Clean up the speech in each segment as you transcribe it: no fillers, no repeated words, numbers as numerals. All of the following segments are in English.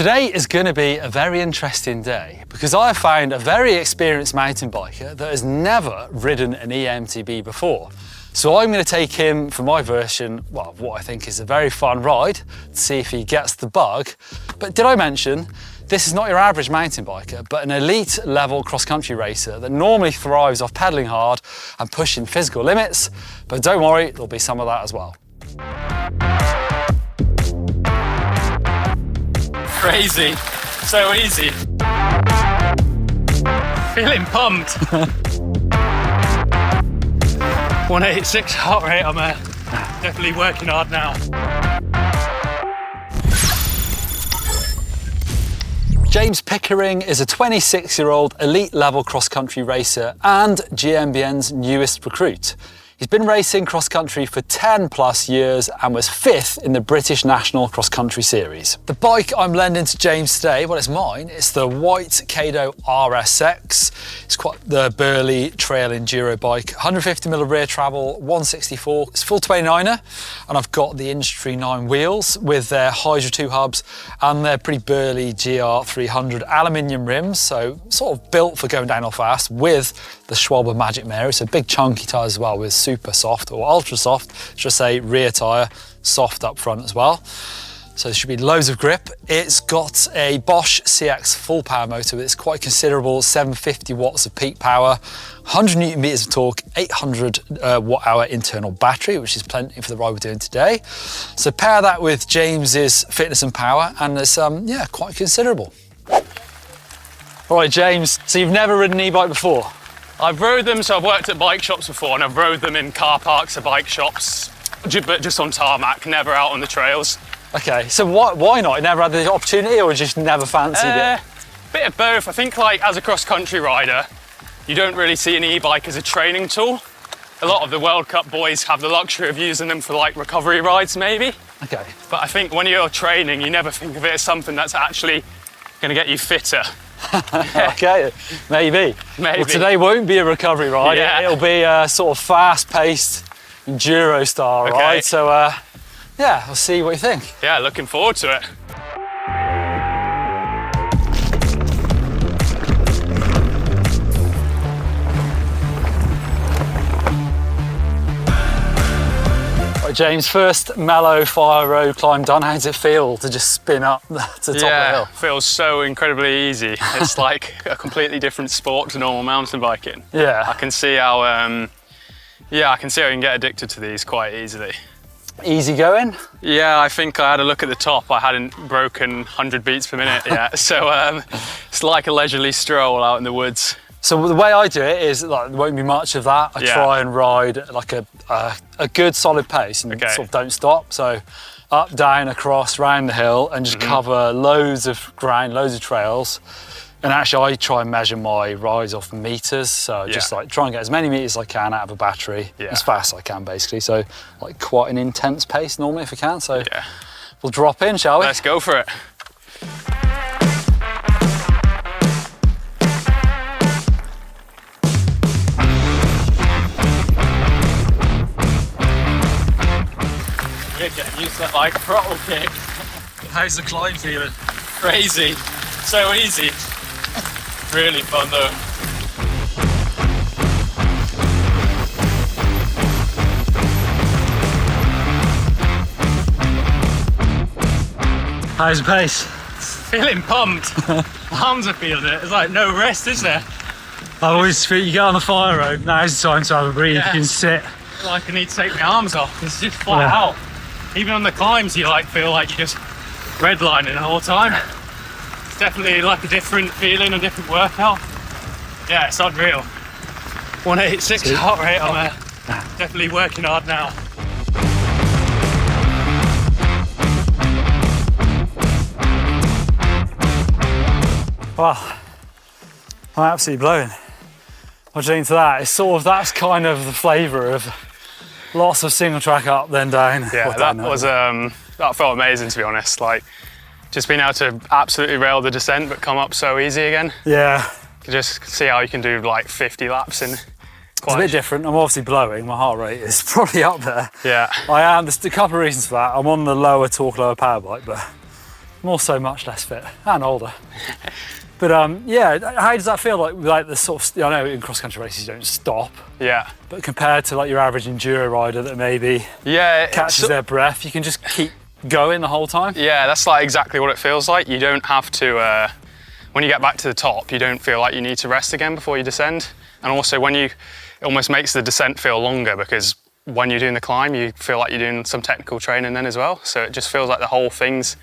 Today is going to be a very interesting day because I have found a very experienced mountain biker that has never ridden an eMTB before. So I'm going to take him for my version, well, what I think is a very fun ride to see if he gets the bug. But did I mention, this is not your average mountain biker, but an elite level cross-country racer that normally thrives off pedaling hard and pushing physical limits. But don't worry, there'll be some of that as well. Crazy, so easy. Feeling pumped. 186 heart rate, I'm definitely working hard now. James Pickering is a 26-year-old elite level cross-country racer and GMBN's newest recruit. He's been racing cross-country for 10 plus years and was 5th in the British National Cross Country Series. The bike I'm lending to James today, well, it's mine. It's the white Kado RSX. It's quite the burly trail enduro bike. 150mm of rear travel, 164. It's full 29er, and I've got the Industry 9 wheels with their Hydra 2 hubs and their pretty burly GR300 aluminium rims, so sort of built for going downhill fast with the Schwalbe Magic Mary, so big chunky tyres as well with super soft or ultra soft, should I say, rear tyre, soft up front as well. So there should be loads of grip. It's got a Bosch CX full power motor with its quite considerable 750 watts of peak power, 100 Newton meters of torque, 800 watt hour internal battery, which is plenty for the ride we're doing today. So pair that with James's fitness and power and it's yeah, quite considerable. All right, James, so you've never ridden an e-bike before? I've rode them, so I've worked at bike shops before and I've rode them in car parks or bike shops, but just on tarmac, never out on the trails. Okay, so why not? You never had the opportunity or just never fancied it? Bit of both. I think like as a cross-country rider, you don't really see an e-bike as a training tool. A lot of the World Cup boys have the luxury of using them for like recovery rides maybe. Okay. But I think when you're training, you never think of it as something that's actually going to get you fitter. Okay, maybe. Well, today won't be a recovery ride. Yeah. It'll be a sort of fast-paced enduro style ride. So yeah, we'll see what you think. Yeah, looking forward to it. Right, James, first mellow fire road climb done. How does it feel to just spin up to the top of the hill? Yeah, feels so incredibly easy. It's like a completely different sport to normal mountain biking. Yeah. I can see how, yeah, I can see how you can get addicted to these quite easily. Easy going? Yeah, I think I had a look at the top. I hadn't broken 100 beats per minute yet. So it's like a leisurely stroll out in the woods. So the way I do it is like there won't be much of that. I try and ride like a good solid pace and sort of don't stop. So up, down, across, round the hill and just cover loads of ground, loads of trails. And actually I try and measure my rides off meters. So just like try and get as many meters as I can out of a battery as fast as I can basically. So like quite an intense pace normally if I can. So we'll drop in, shall we? Let's go for it. We're getting used to that like throttle kick. How's the climb feeling? Crazy, so easy. Really fun though. How's the pace? Feeling pumped. Arms are feeling it. There's like no rest, is there? I always feel you get on the fire road, now's the time to have a breathe, you can sit. Like I need to take my arms off, it's just flat out. Even on the climbs you like feel like you're just redlining the whole time. It's definitely like a different feeling, a different workout. Yeah, it's unreal. 186 heart rate, I'm definitely working hard now. Wow, I'm absolutely blowing. What do you think to that? It's sort of, that's kind of the flavour of lots of single track up, then down. Yeah, that was, that felt amazing to be honest. Like, just being able to absolutely rail the descent but come up so easy again. Yeah. You just see how you can do like 50 laps in It's a bit different. I'm obviously blowing. My heart rate is probably up there. Yeah. I am. There's a couple of reasons for that. I'm on the lower torque, lower power bike, but I'm also much less fit and older. But yeah, how does that feel like the sort of, I know in cross-country races you don't stop. Yeah. But compared to like your average enduro rider that maybe catches their breath, you can just keep going the whole time? Yeah, that's like exactly what it feels like. You don't have to, when you get back to the top, you don't feel like you need to rest again before you descend. And also it almost makes the descent feel longer, because when you're doing the climb, you feel like you're doing some technical training then as well. So it just feels like the whole thing's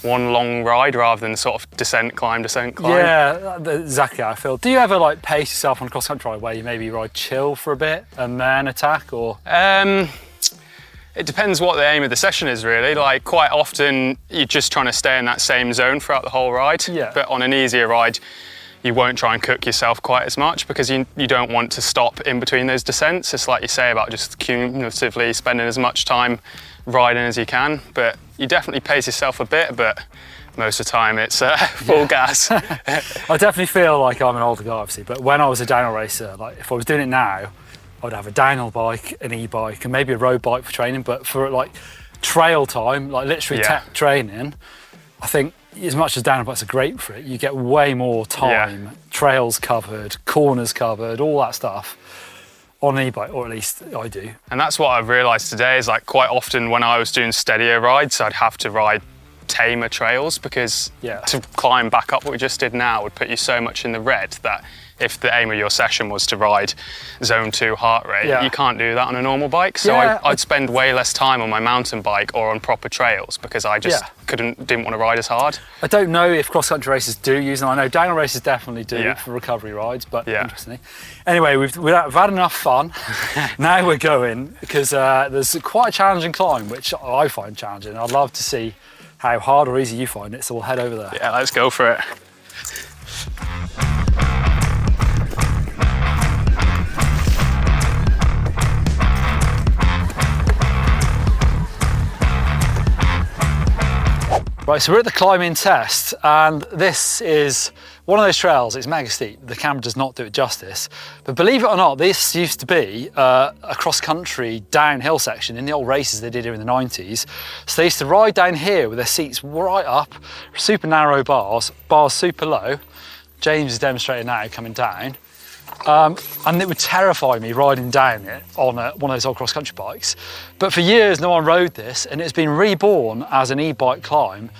one long ride rather than sort of descent, climb, descent, climb. Yeah, exactly how I feel. Do you ever like pace yourself on a cross-country ride where you maybe ride chill for a bit and then attack, or? It depends what the aim of the session is, really. Like, quite often you're just trying to stay in that same zone throughout the whole ride. Yeah. But on an easier ride, you won't try and cook yourself quite as much, because you don't want to stop in between those descents. It's like you say about just cumulatively spending as much time riding as you can. But you definitely pace yourself a bit, but most of the time it's full gas. I definitely feel like I'm an older guy, obviously, but when I was a downhill racer, like if I was doing it now, I would have a downhill bike, an e-bike, and maybe a road bike for training. But for like trail time, like literally tech training, I think as much as downhill bikes are great for it, you get way more time, trails covered, corners covered, all that stuff on an e-bike, or at least I do. And that's what I've realised today, is like quite often when I was doing steadier rides, I'd have to ride tamer trails, because to climb back up what we just did now would put you so much in the red that if the aim of your session was to ride zone 2 heart rate, you can't do that on a normal bike. So I'd spend way less time on my mountain bike or on proper trails, because I just didn't want to ride as hard. I don't know if cross-country races do use them. I know downhill races definitely do for recovery rides, but interestingly. Anyway, we've had enough fun. Now we're going, because there's quite a challenging climb, which I find challenging. I'd love to see how hard or easy you find it, so we'll head over there. Yeah, let's go for it. Right, so we're at the climbing test, and this is one of those trails. It's mega steep. The camera does not do it justice. But believe it or not, this used to be a cross-country downhill section in the old races they did here in the 90s. So they used to ride down here with their seats right up, super narrow bars super low. James is demonstrating now coming down. And it would terrify me riding down it on one of those old cross-country bikes. But for years, no one rode this, and it's been reborn as an e-bike climb,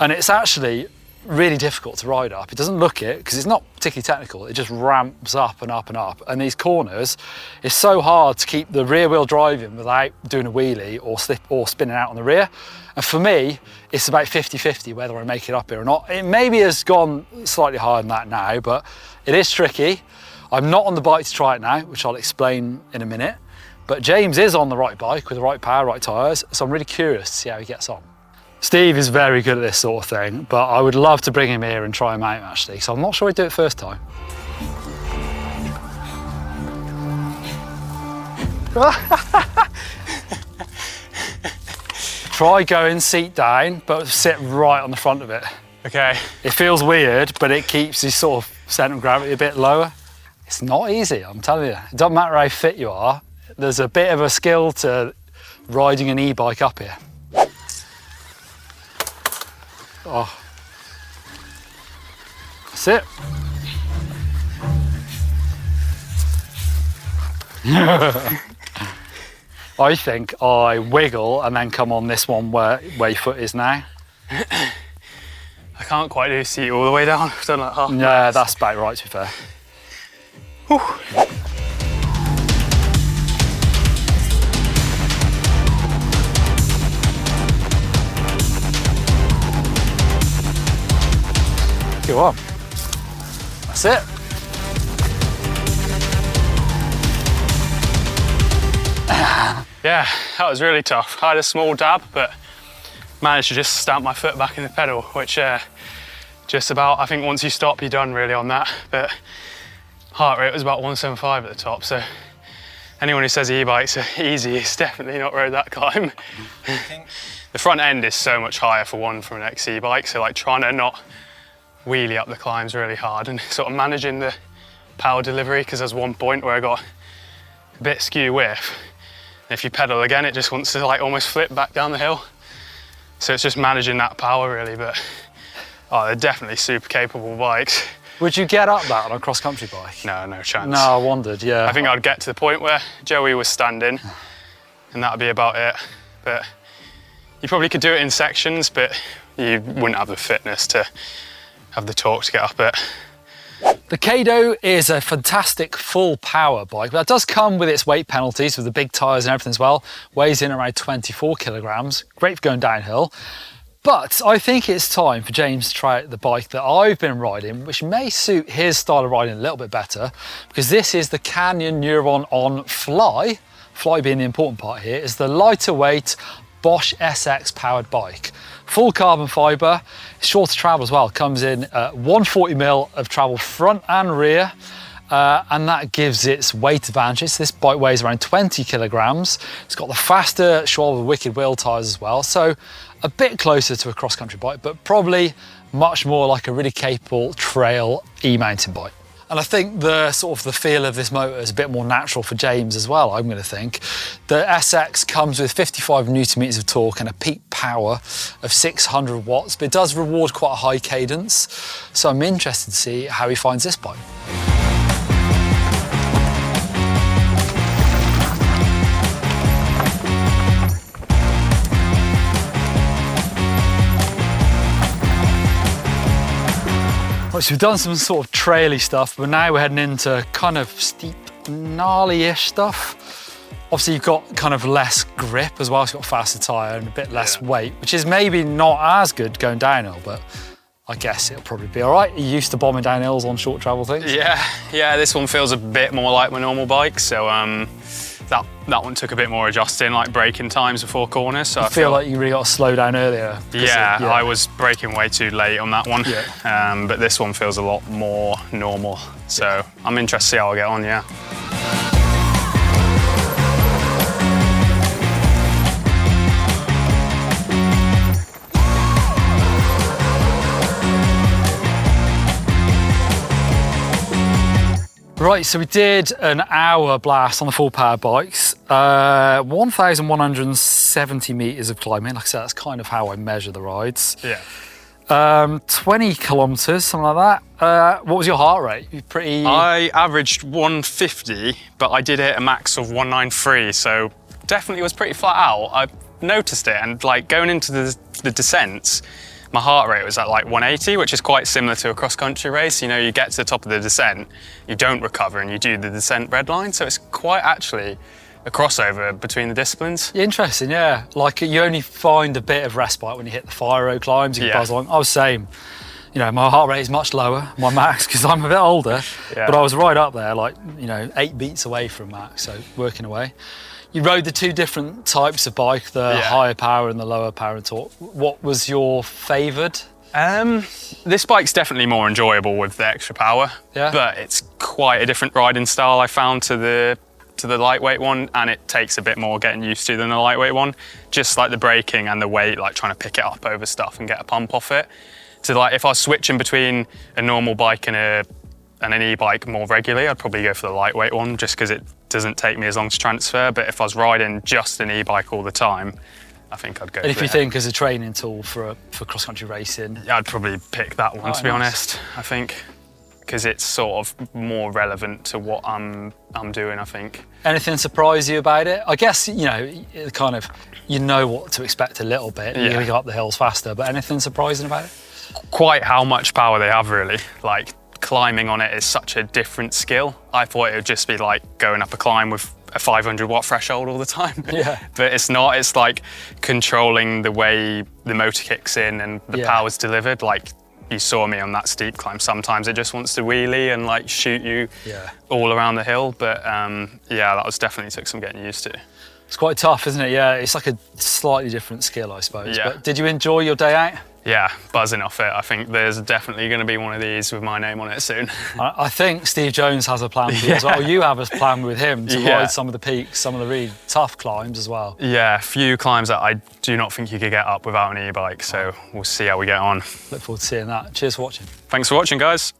and it's actually really difficult to ride up. It doesn't look it, because it's not particularly technical. It just ramps up and up and up. And these corners, it's so hard to keep the rear wheel driving without doing a wheelie or spinning out on the rear. And for me, it's about 50-50 whether I make it up here or not. It maybe has gone slightly higher than that now, but it is tricky. I'm not on the bike to try it now, which I'll explain in a minute, but James is on the right bike with the right power, right tyres, so I'm really curious to see how he gets on. Steve is very good at this sort of thing, but I would love to bring him here and try him out actually, so I'm not sure he'd do it first time. Try going seat down, but sit right on the front of it. Okay. It feels weird, but it keeps his sort of centre of gravity a bit lower. It's not easy, I'm telling you. It doesn't matter how fit you are. There's a bit of a skill to riding an e-bike up here. Oh. That's it. I think I wiggle and then come on this one where your foot is now. I can't quite do seat all the way down. I've done like half. Yeah, that's about right, to be fair. Whew. Go on. That's it. Yeah, that was really tough. I had a small dab, but managed to just stamp my foot back in the pedal, which just about, I think once you stop, you're done really on that. But heart rate was about 175 at the top, so anyone who says e-bikes are easy is definitely not rode that climb. The front end is so much higher for one from an XC bike, so like trying to not wheelie up the climb's really hard, and sort of managing the power delivery, because there's one point where I got a bit skew whiff. And if you pedal again, it just wants to like almost flip back down the hill. So it's just managing that power really, but they're definitely super capable bikes. Would you get up that on a cross-country bike? No chance. No, I wondered, yeah. I think I'd get to the point where Joey was standing and that'd be about it. But you probably could do it in sections, but you wouldn't have the fitness to have the torque to get up it. The Kado is a fantastic full power bike, but that does come with its weight penalties with the big tyres and everything as well. Weighs in around 24 kilograms, great for going downhill. But I think it's time for James to try out the bike that I've been riding, which may suit his style of riding a little bit better, because this is the Canyon Neuron on Fly. Fly being the important part here, is the lighter weight Bosch SX powered bike. Full carbon fibre, short to travel as well, comes in 140mm of travel front and rear, and that gives its weight advantages. This bike weighs around 20 kilograms. It's got the faster Schwalbe Wicked wheel tyres as well, so a bit closer to a cross-country bike, but probably much more like a really capable trail e-mountain bike. And I think the feel of this motor is a bit more natural for James as well, I'm going to think. The SX comes with 55 Newton meters of torque and a peak power of 600 watts, but it does reward quite a high cadence. So I'm interested to see how he finds this bike. So we've done some sort of traily stuff, but now we're heading into kind of steep, gnarly-ish stuff. Obviously you've got kind of less grip as well, so you've got a faster tyre and a bit less weight, which is maybe not as good going downhill, but I guess it'll probably be all right. You're used to bombing down hills on short travel things? Yeah, this one feels a bit more like my normal bike, so that one took a bit more adjusting, like braking times before corners. So I feel like you really got to slow down earlier. Yeah, I was braking way too late on that one. Yeah. But this one feels a lot more normal. So I'm interested to see how I get on, yeah. Right, so we did an hour blast on the full power bikes, 1,170 meters of climbing. Like I said, that's kind of how I measure the rides. Yeah. 20 kilometers, something like that. What was your heart rate? I averaged 150, but I did hit a max of 193, so definitely was pretty flat out. I noticed it, and like going into the descents, my heart rate was at like 180, which is quite similar to a cross-country race. You know, you get to the top of the descent, you don't recover, and you do the descent red line. So it's quite actually a crossover between the disciplines. Interesting, yeah. Like you only find a bit of respite when you hit the fire road climbs, you buzz along. I was same. You know, my heart rate is much lower, my max, because I'm a bit older, but I was right up there, like, you know, 8 beats away from max, so working away. You rode the two different types of bike, the higher power and the lower power and torque. What was your favoured? This bike's definitely more enjoyable with the extra power, but it's quite a different riding style I found to the lightweight one, and it takes a bit more getting used to than the lightweight one. Just like the braking and the weight, like trying to pick it up over stuff and get a pump off it. So like if I was switching between a normal bike and an e-bike more regularly, I'd probably go for the lightweight one just because it doesn't take me as long to transfer. But if I was riding just an e-bike all the time, I think I'd go for it. And if you think as a training tool for cross-country racing? Yeah, I'd probably pick that one, to be honest, I think, because it's sort of more relevant to what I'm doing, I think. Anything surprise you about it? I guess, you know, kind of, you know what to expect a little bit. You're going to go up the hills faster, but anything surprising about it? Quite how much power they have, really. Like, climbing on it is such a different skill. I thought it would just be like going up a climb with a 500 watt threshold all the time. Yeah. But it's not. It's like controlling the way the motor kicks in and the power's delivered. Like you saw me on that steep climb. Sometimes it just wants to wheelie and like shoot you all around the hill. But yeah, that was definitely took some getting used to. It's quite tough, isn't it? Yeah, it's like a slightly different skill, I suppose. Yeah. But did you enjoy your day out? Yeah, buzzing off it. I think there's definitely going to be one of these with my name on it soon. I think Steve Jones has a plan with you as well. You have a plan with him to ride some of the peaks, some of the really tough climbs as well. Yeah, a few climbs that I do not think you could get up without an e-bike, so we'll see how we get on. Look forward to seeing that. Cheers for watching. Thanks for watching, guys.